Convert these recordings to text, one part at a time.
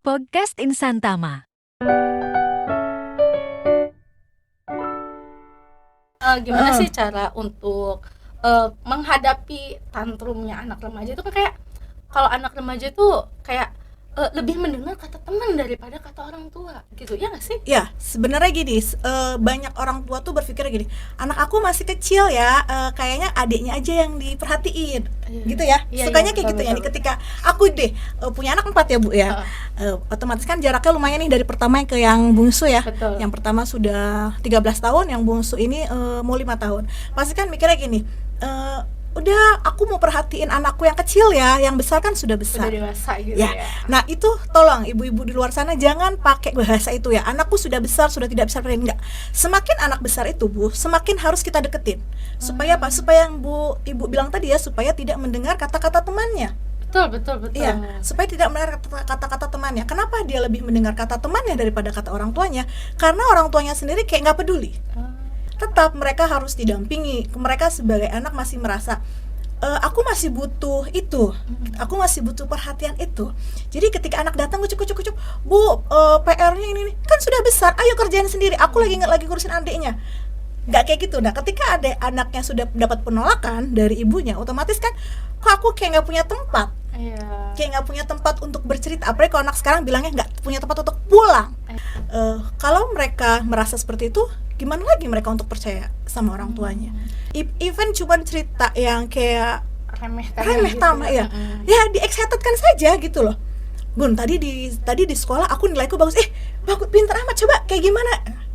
Podcast Insan Tama. Gimana sih cara untuk menghadapi tantrumnya anak remaja itu kan kayak kalau anak remaja tuh kayak lebih mendengar kata teman daripada kata orang tua gitu ya nggak sih? Ya, sebenarnya gini, banyak orang tua tuh berpikir gini, anak aku masih kecil ya, kayaknya adiknya aja yang diperhatiin, gitu ya. Iya, Sukanya iya, kayak gitu ya. betul. Ketika aku deh punya anak 4 ya Bu ya, otomatis kan jaraknya lumayan nih dari pertama ke yang bungsu ya. Betul. Yang pertama sudah 13 tahun, yang bungsu ini mau 5 tahun. Pasti kan mikirnya gini, udah aku mau perhatiin anakku yang kecil ya, yang besar kan sudah besar. Udah dewasa gitu Ya, ya. nah itu tolong ibu-ibu di luar sana jangan pakai bahasa itu ya. Anakku sudah besar, sudah tidak bisa perhatiin, enggak. Semakin anak besar itu Bu, semakin harus kita deketin. Supaya apa? Supaya yang ibu bilang tadi ya, supaya tidak mendengar kata-kata temannya. Betul. Iya, supaya tidak mendengar kata-kata temannya. Kenapa dia lebih mendengar kata temannya daripada kata orang tuanya? Karena orang tuanya sendiri kayak nggak peduli. Tetap mereka harus didampingi. Mereka sebagai anak masih merasa aku masih butuh itu, aku masih butuh perhatian itu. Jadi ketika anak datang kucuk, Bu, PR-nya ini kan sudah besar, ayo kerjain sendiri. Aku lagi ngurusin adiknya. Nggak kayak gitu. Nah, ketika ada anaknya sudah dapat penolakan dari ibunya, otomatis kan, kok aku kayak nggak punya tempat, Iya. kayak nggak punya tempat untuk bercerita. Apalagi kalau anak sekarang bilangnya nggak punya tempat untuk pulang. Kalau mereka merasa seperti itu, gimana lagi mereka untuk percaya sama orang tuanya? Even cuma cerita yang kayak remeh Gitu tamah ya, di excitedkan saja gitu loh. Bun, tadi di sekolah aku nilaiku bagus, bagus, pintar amat, coba kayak gimana,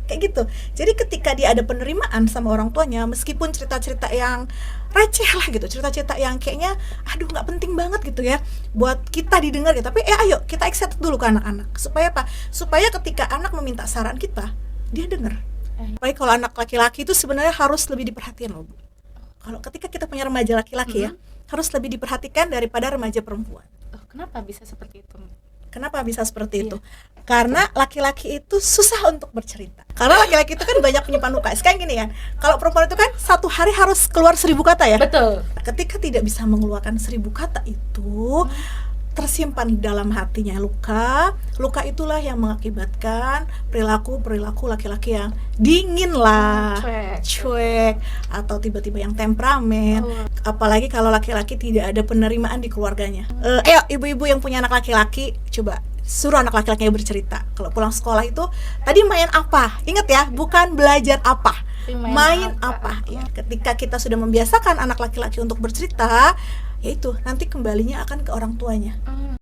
kayak gitu. Jadi ketika dia ada penerimaan sama orang tuanya, meskipun cerita-cerita yang receh lah gitu, cerita-cerita yang kayaknya aduh nggak penting banget gitu ya buat kita didengar gitu, tapi ayo kita excited dulu ke anak-anak. Supaya apa? Supaya ketika anak meminta saran kita, dia dengar. Baik, kalau anak laki-laki itu sebenarnya harus lebih diperhatikan loh Bu. Kalau ketika kita punya remaja laki-laki ya, harus lebih diperhatikan daripada remaja perempuan. Kenapa bisa seperti itu? Kenapa bisa seperti itu? Karena laki-laki itu susah untuk bercerita. Karena laki-laki itu kan banyak menyimpan luka. Sekarang gini kan, kalau perempuan itu kan satu hari harus keluar 1000 kata ya. Betul. Ketika tidak bisa mengeluarkan 1000 kata itu, tersimpan di dalam hatinya luka itulah yang mengakibatkan perilaku laki-laki yang dingin lah, cuek, atau tiba-tiba yang temperamen. Apalagi kalau laki-laki tidak ada penerimaan di keluarganya. Ayo ibu-ibu yang punya anak laki-laki, coba suruh anak laki-lakinya bercerita. Kalau pulang sekolah itu, tadi main apa? Ingat ya, bukan belajar apa, main apa. Ya, ketika kita sudah membiasakan anak laki-laki untuk bercerita, yaitu nanti kembalinya akan ke orang tuanya.